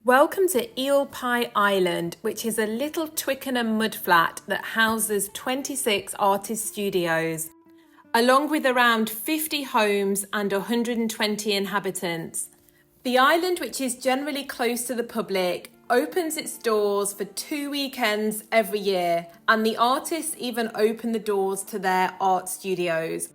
Welcome to Eel Pie Island, which is a little Twickenham mudflat that houses 26 artist studios, along with around 50 homes and 120 inhabitants. The island, which is generally closed to the public, opens its doors for 2 weekends every year, and the artists even open the doors to their art studios.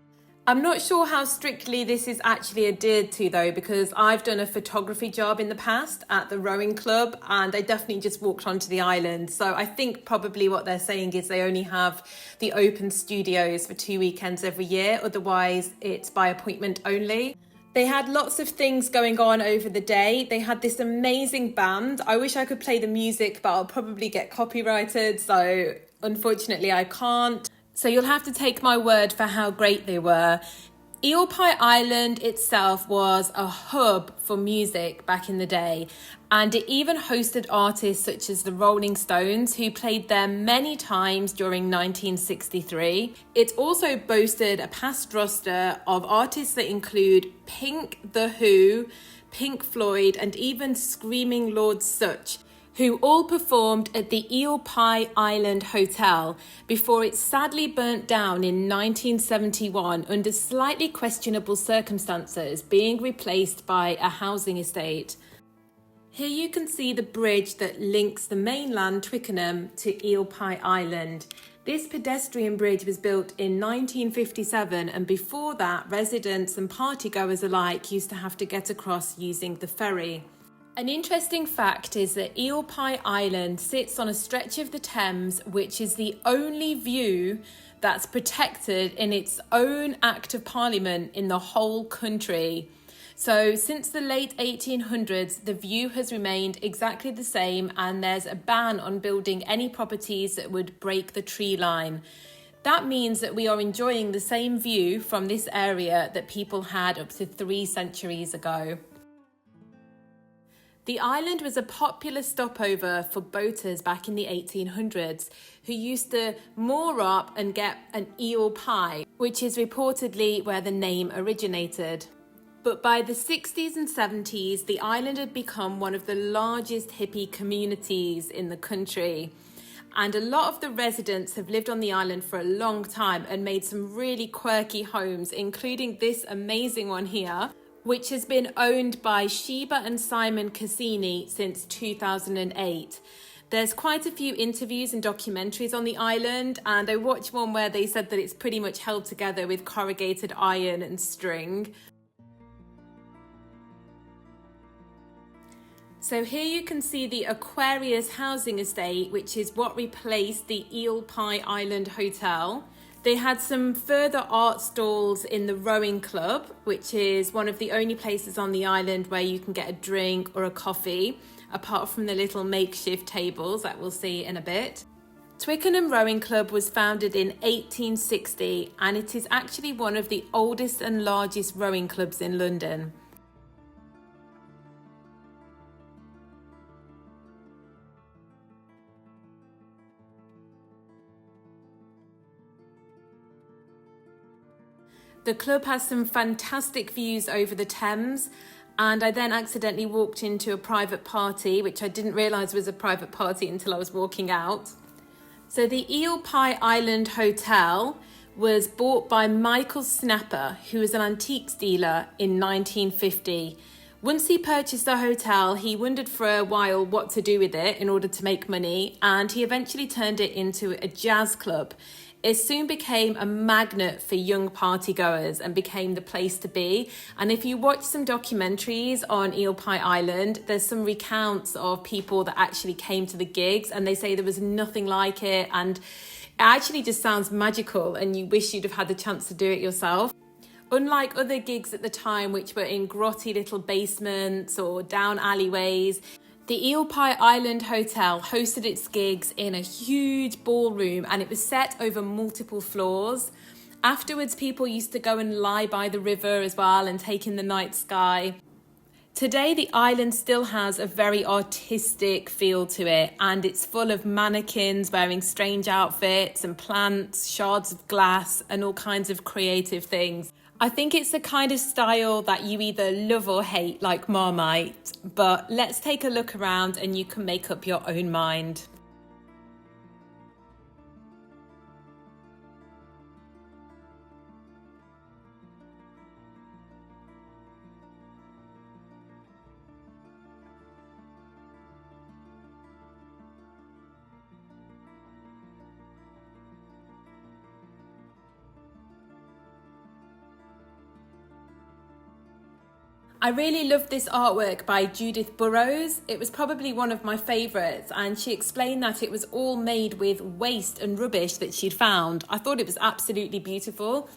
I'm not sure how strictly this is actually adhered to though, because I've done a photography job in the past at the rowing club and I definitely just walked onto the island. So I think probably what they're saying is they only have the open studios for 2 weekends every year. Otherwise it's by appointment only. They had lots of things going on over the day. They had this amazing band. I wish I could play the music, but I'll probably get copyrighted. So unfortunately I can't. So you'll have to take my word for how great they were. Eel Pie Island itself was a hub for music back in the day, and it even hosted artists such as the Rolling Stones, who played there many times during 1963. It also boasted a past roster of artists that include Pink, The Who, Pink Floyd, and even Screaming Lord Sutch, who all performed at the Eel Pie Island Hotel before it sadly burnt down in 1971 under slightly questionable circumstances, being replaced by a housing estate. Here you can see the bridge that links the mainland Twickenham to Eel Pie Island. This pedestrian bridge was built in 1957, and before that, residents and partygoers alike used to have to get across using the ferry. An interesting fact is that Eel Pie Island sits on a stretch of the Thames which is the only view that's protected in its own Act of Parliament in the whole country. So since the late 1800s, the view has remained exactly the same, and there's a ban on building any properties that would break the tree line. That means that we are enjoying the same view from this area that people had up to 3 centuries ago. The island was a popular stopover for boaters back in the 1800s, who used to moor up and get an eel pie, which is reportedly where the name originated. But by the 60s and 70s, the island had become one of the largest hippie communities in the country. And a lot of the residents have lived on the island for a long time and made some really quirky homes, including this amazing one here, which has been owned by Sheba and Simon Cassini since 2008. There's quite a few interviews and documentaries on the island, and I watched one where they said that it's pretty much held together with corrugated iron and string. So here you can see the Aquarius housing estate, which is what replaced the Eel Pie Island Hotel. They had some further art stalls in the rowing club, which is one of the only places on the island where you can get a drink or a coffee, apart from the little makeshift tables that we'll see in a bit. Twickenham Rowing Club was founded in 1860, and it is actually one of the oldest and largest rowing clubs in London. The club has some fantastic views over the Thames, and I then accidentally walked into a private party, which I didn't realise was a private party until I was walking out. So the Eel Pie Island Hotel was bought by Michael Snapper, who was an antiques dealer, in 1950. Once he purchased the hotel, he wondered for a while what to do with it in order to make money, and he eventually turned it into a jazz club. It soon became a magnet for young partygoers and became the place to be. And if you watch some documentaries on Eel Pie Island, there's some recounts of people that actually came to the gigs, and they say there was nothing like it. And it actually just sounds magical, and you wish you'd have had the chance to do it yourself. Unlike other gigs at the time, which were in grotty little basements or down alleyways, the Eel Pie Island Hotel hosted its gigs in a huge ballroom, and it was set over multiple floors. Afterwards, people used to go and lie by the river as well and take in the night sky. Today, the island still has a very artistic feel to it, and it's full of mannequins wearing strange outfits and plants, shards of glass, and all kinds of creative things. I think it's the kind of style that you either love or hate, like Marmite, but let's take a look around and you can make up your own mind. I really loved this artwork by Judith Burrows. It was probably one of my favourites, and she explained that it was all made with waste and rubbish that she'd found. I thought it was absolutely beautiful.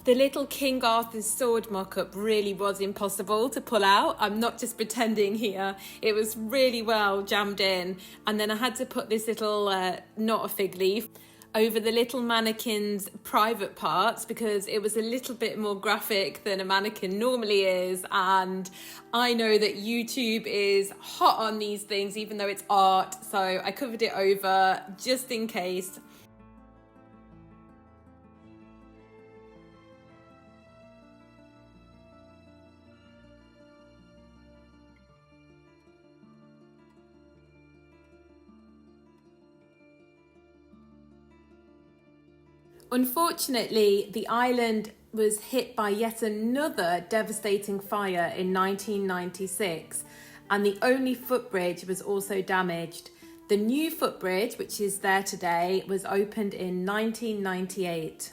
The little King Arthur's sword mock-up really was impossible to pull out. I'm not just pretending here. It was really well jammed in. And then I had to put this little, not a fig leaf, over the little mannequin's private parts because it was a little bit more graphic than a mannequin normally is, and I know that YouTube is hot on these things even though it's art, so I covered it over just in case. Unfortunately, the island was hit by yet another devastating fire in 1996, and the only footbridge was also damaged. The new footbridge, which is there today, was opened in 1998.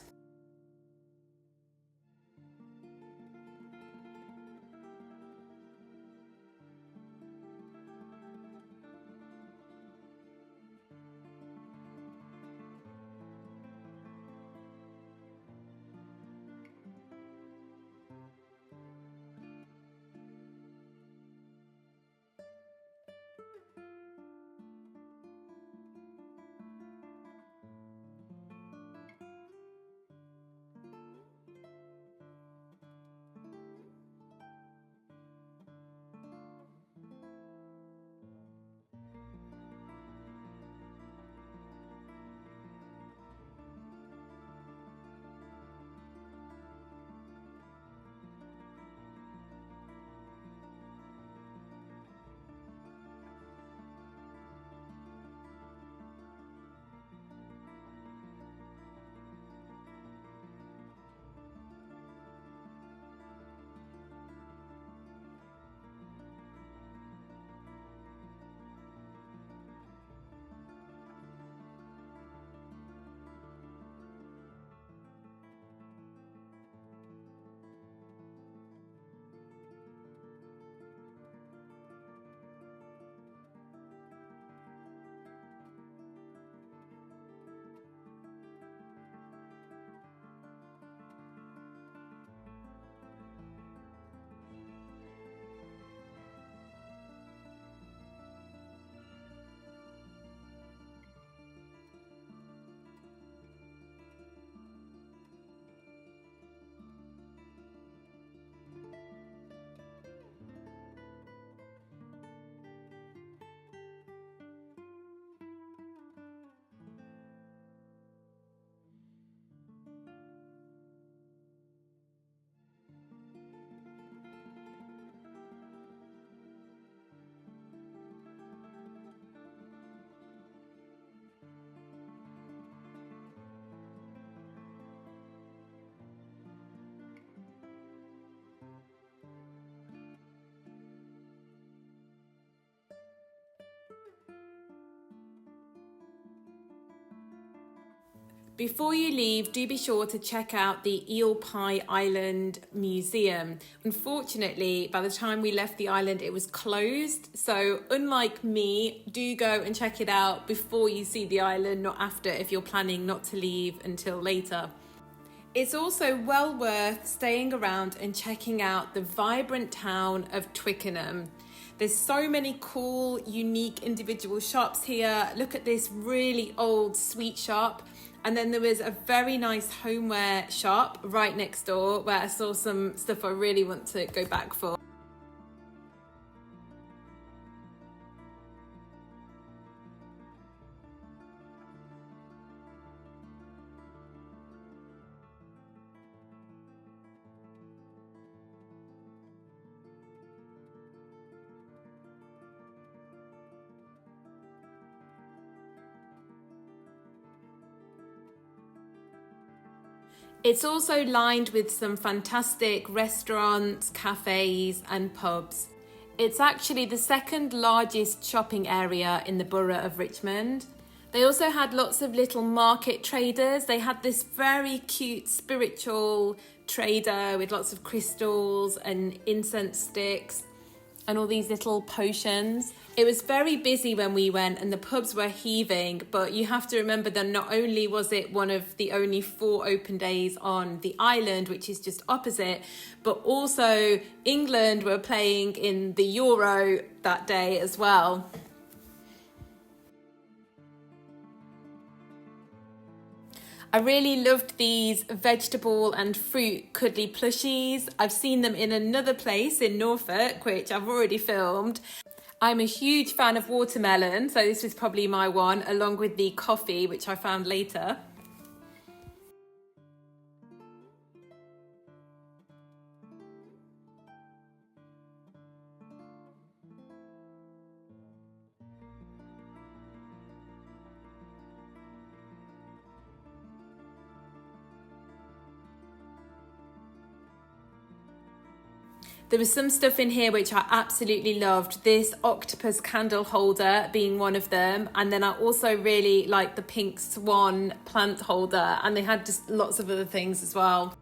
Before you leave, do be sure to check out the Eel Pie Island Museum. Unfortunately, by the time we left the island, it was closed. So unlike me, do go and check it out before you see the island, not after, if you're planning not to leave until later. It's also well worth staying around and checking out the vibrant town of Twickenham. There's so many cool, unique individual shops here. Look at this really old sweet shop. And then there was a very nice homeware shop right next door where I saw some stuff I really want to go back for. It's also lined with some fantastic restaurants, cafes and pubs. It's actually the second largest shopping area in the borough of Richmond. They also had lots of little market traders. They had this very cute spiritual trader with lots of crystals and incense sticks and all these little potions. It was very busy when we went and the pubs were heaving, but you have to remember that not only was it one of the only 4 open days on the island, which is just opposite, but also England were playing in the Euro that day as well. I really loved these vegetable and fruit cuddly plushies. I've seen them in another place in Norfolk, which I've already filmed. I'm a huge fan of watermelon, so this was probably my one, along with the coffee, which I found later. There was some stuff in here which I absolutely loved. This octopus candle holder being one of them. And then I also really liked the pink swan plant holder. And they had just lots of other things as well.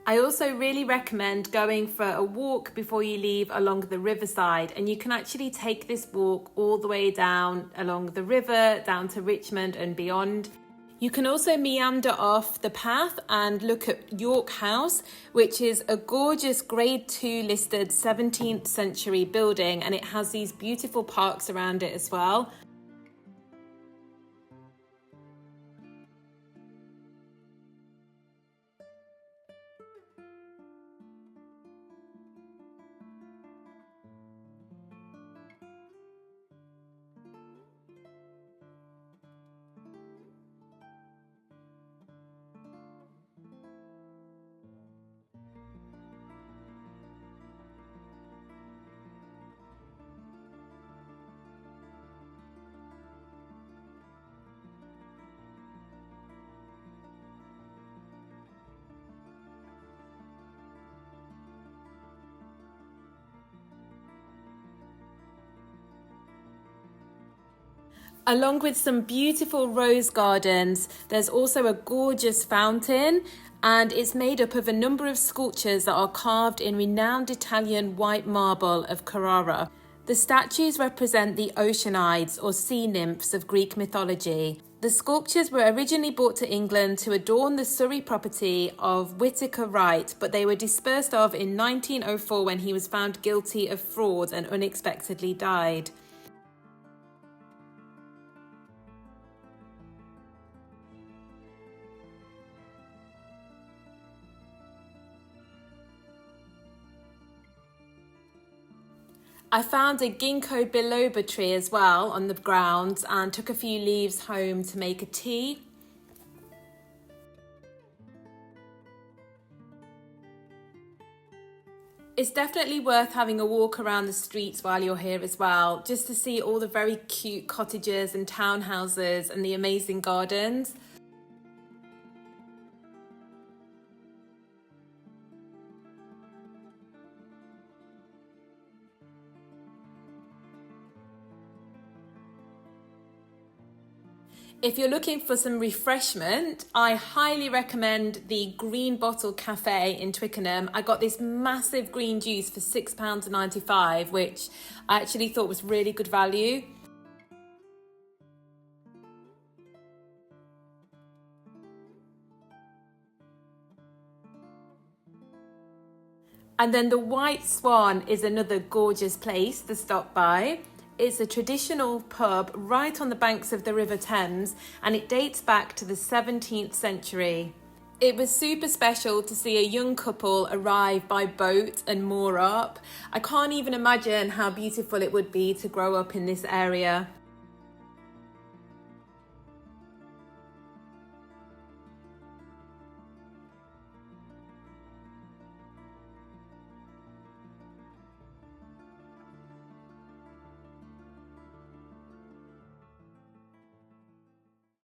I also really recommend going for a walk before you leave along the riverside, and you can actually take this walk all the way down along the river, down to Richmond and beyond. You can also meander off the path and look at York House, which is a gorgeous Grade 2 listed 17th century building, and it has these beautiful parks around it as well. Along with some beautiful rose gardens, there's also a gorgeous fountain, and it's made up of a number of sculptures that are carved in renowned Italian white marble of Carrara. The statues represent the Oceanides, or sea nymphs of Greek mythology. The sculptures were originally brought to England to adorn the Surrey property of Whitaker Wright, but they were disposed of in 1904 when he was found guilty of fraud and unexpectedly died. I found a ginkgo biloba tree as well on the grounds and took a few leaves home to make a tea. It's definitely worth having a walk around the streets while you're here as well, just to see all the very cute cottages and townhouses and the amazing gardens. If you're looking for some refreshment, I highly recommend the Green Bottle Cafe in Twickenham. I got this massive green juice for £6.95, which I actually thought was really good value. And then the White Swan is another gorgeous place to stop by. It's a traditional pub right on the banks of the River Thames, and it dates back to the 17th century. It was super special to see a young couple arrive by boat and moor up. I can't even imagine how beautiful it would be to grow up in this area.